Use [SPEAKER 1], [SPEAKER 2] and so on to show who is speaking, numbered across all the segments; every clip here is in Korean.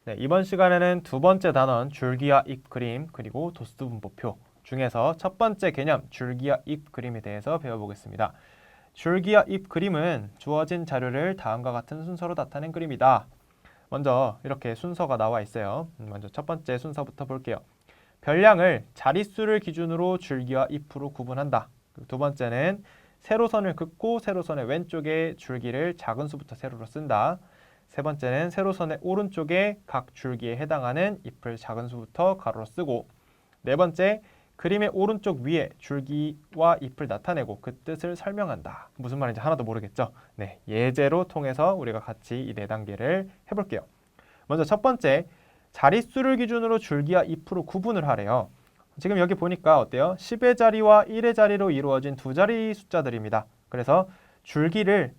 [SPEAKER 1] 네, 이번 시간에는 두 번째 단원 줄기와 잎 그림 그리고 도수 분포표 중에서 첫 번째 개념 줄기와 잎 그림에 대해서 배워보겠습니다. 줄기와 잎 그림은 주어진 자료를 다음과 같은 순서로 나타낸 그림이다. 먼저 이렇게 순서가 나와 있어요. 먼저 첫 번째 순서부터 볼게요. 별량을 자릿수를 기준으로 줄기와 잎으로 구분한다. 두 번째는 세로선을 긋고 세로선의 왼쪽에 줄기를 작은 수부터 세로로 쓴다. 세 번째는 세로선의 오른쪽에 각 줄기에 해당하는 잎을 작은 수부터 가로로 쓰고, 네 번째, 그림의 오른쪽 위에 줄기와 잎을 나타내고 그 뜻을 설명한다. 무슨 말인지 하나도 모르겠죠? 네, 예제로 통해서 우리가 같이 이 네 단계를 해볼게요. 먼저 첫 번째, 자릿수를 기준으로 줄기와 잎으로 구분을 하래요. 지금 여기 보니까 어때요? 10의 자리와 1의 자리로 이루어진 두 자리 숫자들입니다. 그래서 줄기를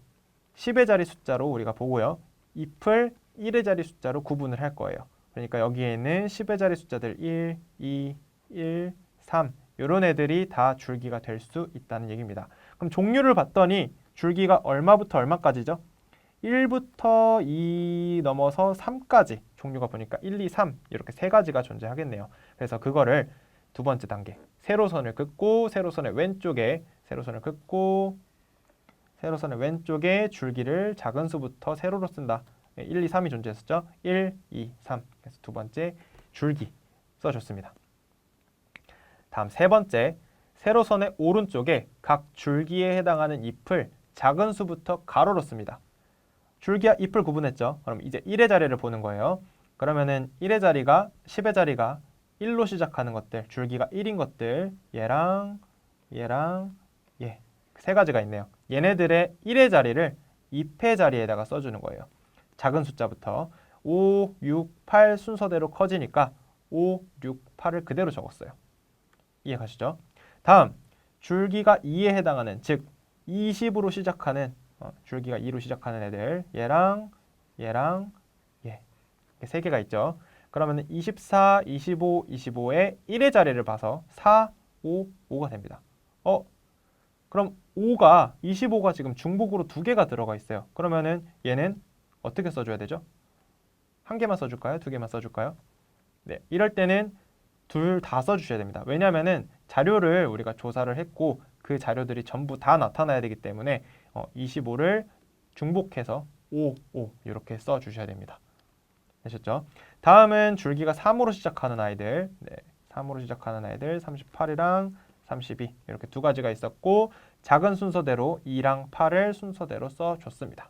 [SPEAKER 1] 10의 자리 숫자로 우리가 보고요. 잎을 1의 자리 숫자로 구분을 할 거예요. 그러니까 여기에 있는 10의 자리 숫자들 1, 2, 1, 3 이런 애들이 다 줄기가 될 수 있다는 얘기입니다. 그럼 종류를 봤더니 줄기가 얼마부터 얼마까지죠? 1부터 2 넘어서 3까지 종류가 보니까 1, 2, 3 이렇게 세 가지가 존재하겠네요. 그래서 그거를 두 번째 단계 세로선을 긋고 세로선의 왼쪽에 세로선을 긋고 세로선의 왼쪽에 줄기를 작은 수부터 세로로 쓴다. 1, 2, 3이 존재했었죠. 1, 2, 3 그래서 두 번째 줄기 써줬습니다. 다음 세 번째 세로선의 오른쪽에 각 줄기에 해당하는 잎을 작은 수부터 가로로 씁니다. 줄기와 잎을 구분했죠. 그럼 이제 1의 자리를 보는 거예요. 그러면은 1의 자리가 10의 자리가 1로 시작하는 것들, 줄기가 1인 것들, 얘랑 얘 세 가지가 있네요. 얘네들의 1의 자리를 잎의 자리에다가 써주는 거예요. 작은 숫자부터 5, 6, 8 순서대로 커지니까 5, 6, 8을 그대로 적었어요. 이해 가시죠? 다음 줄기가 2에 해당하는 즉 20으로 시작하는 줄기가 2로 시작하는 애들 얘랑 얘 세 개가 있죠. 그러면 24, 25, 25의 1의 자리를 봐서 4, 5, 5가 됩니다. 그럼 5가 25가 지금 중복으로 두 개가 들어가 있어요. 그러면은 얘는 어떻게 써줘야 되죠? 한 개만 써줄까요? 두 개만 써줄까요? 네, 이럴 때는 둘 다 써주셔야 됩니다. 왜냐하면은 자료를 우리가 조사를 했고 그 자료들이 전부 다 나타나야 되기 때문에 25를 중복해서 5, 5 이렇게 써주셔야 됩니다. 되셨죠? 다음은 줄기가 3으로 시작하는 아이들, 3으로 시작하는 아이들 38이랑 32 이렇게 두 가지가 있었고 작은 순서대로 2랑 8을 순서대로 써줬습니다.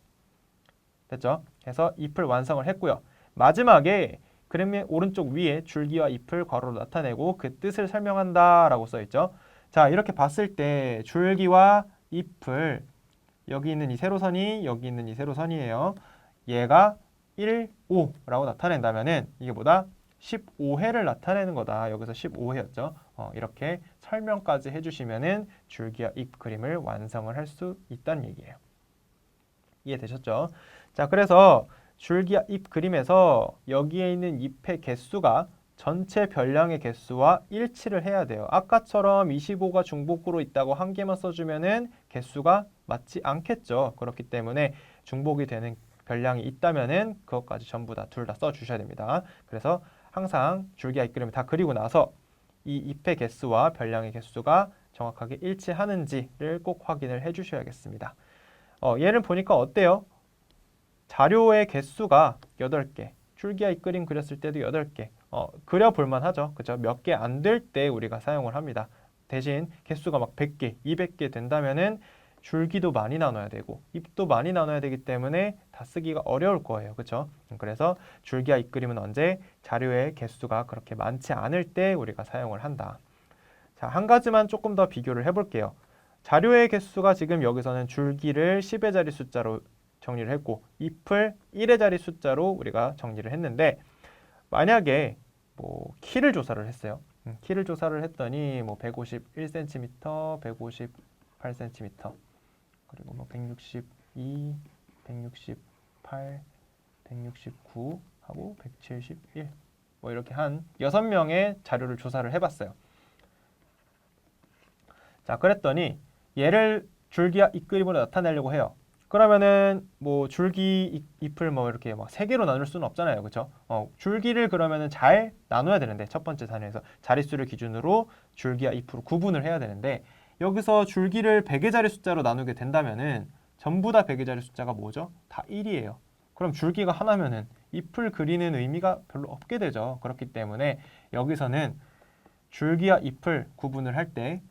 [SPEAKER 1] 됐죠? 그래서 잎을 완성을 했고요. 마지막에 그림의 오른쪽 위에 줄기와 잎을 괄호로 나타내고 그 뜻을 설명한다 라고 써있죠. 자, 이렇게 봤을 때 줄기와 잎을 여기 있는 이 세로선이 여기 있는 이 세로선이에요. 얘가 1, 5라고 나타낸다면은 이게 뭐다? 15회를 나타내는 거다. 여기서 15회였죠. 이렇게 설명까지 해주시면은 줄기와 잎 그림을 완성을 할 수 있다는 얘기예요. 이해되셨죠? 자, 그래서 줄기와 잎 그림에서 여기에 있는 잎의 개수가 전체 별량의 개수와 일치를 해야 돼요. 아까처럼 25가 중복으로 있다고 한 개만 써주면은 개수가 맞지 않겠죠. 그렇기 때문에 중복이 되는 별량이 있다면은 그것까지 전부 다 둘 다 써주셔야 됩니다. 그래서 항상 줄기와 잎 그림을 다 그리고 나서 이 잎의 개수와 별량의 개수가 정확하게 일치하는지를 꼭 확인을 해주셔야겠습니다. 얘를 보니까 어때요? 자료의 개수가 8개, 줄기와 잎 그림 그렸을 때도 8개, 그려볼만 하죠. 그죠? 몇 개 안 될 때 우리가 사용을 합니다. 대신 개수가 막 100개, 200개 된다면은 줄기도 많이 나눠야 되고 잎도 많이 나눠야 되기 때문에 다 쓰기가 어려울 거예요. 그렇죠? 그래서 줄기와 잎 그림은 언제 자료의 개수가 그렇게 많지 않을 때 우리가 사용을 한다. 자, 한 가지만 조금 더 비교를 해볼게요. 자료의 개수가 지금 여기서는 줄기를 10의 자리 숫자로 정리를 했고 잎을 1의 자리 숫자로 우리가 정리를 했는데 만약에 뭐 키를 조사를 했어요. 키를 조사를 했더니 뭐 151cm, 158cm 그리고 뭐 162, 168, 169 하고 171 뭐 이렇게 한 6명의 자료를 조사를 해봤어요. 자, 그랬더니 얘를 줄기와 잎 그림으로 나타내려고 해요. 그러면은 뭐 줄기 잎을 뭐 이렇게 막 세 개로 나눌 수는 없잖아요, 그렇죠? 줄기를 그러면은 잘 나눠야 되는데 첫 번째 단위에서 자릿수를 기준으로 줄기와 잎으로 구분을 해야 되는데 여기서 줄기를 100의 자리 숫자로 나누게 된다면은 전부 다 100의 자리 숫자가 뭐죠? 다 1이에요. 그럼 줄기가 하나면은 잎을 그리는 의미가 별로 없게 되죠. 그렇기 때문에 여기서는 줄기와 잎을 구분을 할 때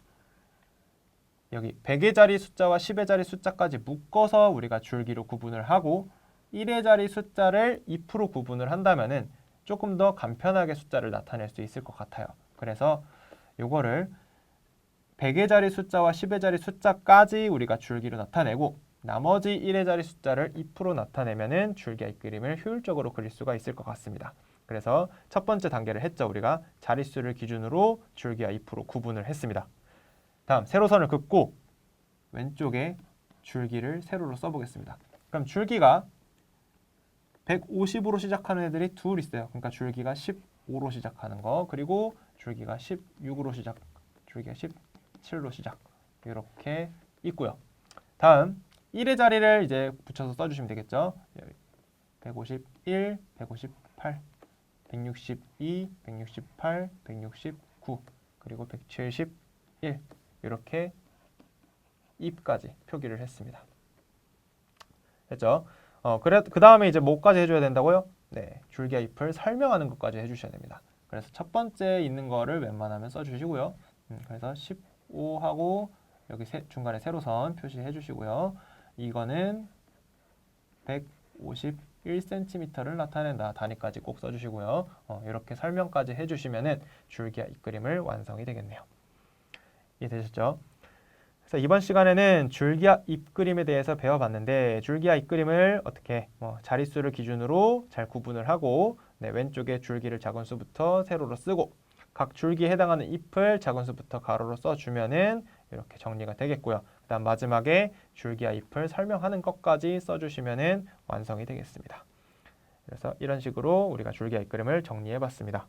[SPEAKER 1] 여기 100의 자리 숫자와 10의 자리 숫자까지 묶어서 우리가 줄기로 구분을 하고 1의 자리 숫자를 잎으로 구분을 한다면은 조금 더 간편하게 숫자를 나타낼 수 있을 것 같아요. 그래서 요거를 100의 자리 숫자와 10의 자리 숫자까지 우리가 줄기로 나타내고 나머지 1의 자리 숫자를 잎으로 나타내면은 줄기와 잎 그림을 효율적으로 그릴 수가 있을 것 같습니다. 그래서 첫 번째 단계를 했죠. 우리가 자릿수를 기준으로 줄기와 잎으로 구분을 했습니다. 다음 세로선을 긋고 왼쪽에 줄기를 세로로 써보겠습니다. 그럼 줄기가 150으로 시작하는 애들이 둘 있어요. 그러니까 줄기가 15로 시작하는 거, 그리고 줄기가 16으로 시작, 줄기가 17로 시작 이렇게 있고요. 다음 1의 자리를 이제 붙여서 써주시면 되겠죠. 151, 158, 162, 168, 169 그리고 171 이렇게 잎까지 표기를 했습니다. 됐죠? 그래 그 다음에 이제 뭐까지 해줘야 된다고요? 네, 줄기와 잎을 설명하는 것까지 해주셔야 됩니다. 그래서 첫 번째 있는 거를 웬만하면 써주시고요. 그래서 15하고 여기 중간에 세로선 표시해 주시고요. 이거는 151cm를 나타낸다. 단위까지 꼭 써주시고요. 이렇게 설명까지 해주시면은 줄기와 잎 그림을 완성이 되겠네요. 이해되셨죠? 그래서 이번 시간에는 줄기와 잎 그림에 대해서 배워봤는데 줄기와 잎 그림을 어떻게 자릿수를 기준으로 잘 구분을 하고 네, 왼쪽에 줄기를 작은 수부터 세로로 쓰고 각 줄기에 해당하는 잎을 작은 수부터 가로로 써주면은 이렇게 정리가 되겠고요. 그다음 마지막에 줄기와 잎을 설명하는 것까지 써주시면은 완성이 되겠습니다. 그래서 이런 식으로 우리가 줄기와 잎 그림을 정리해봤습니다.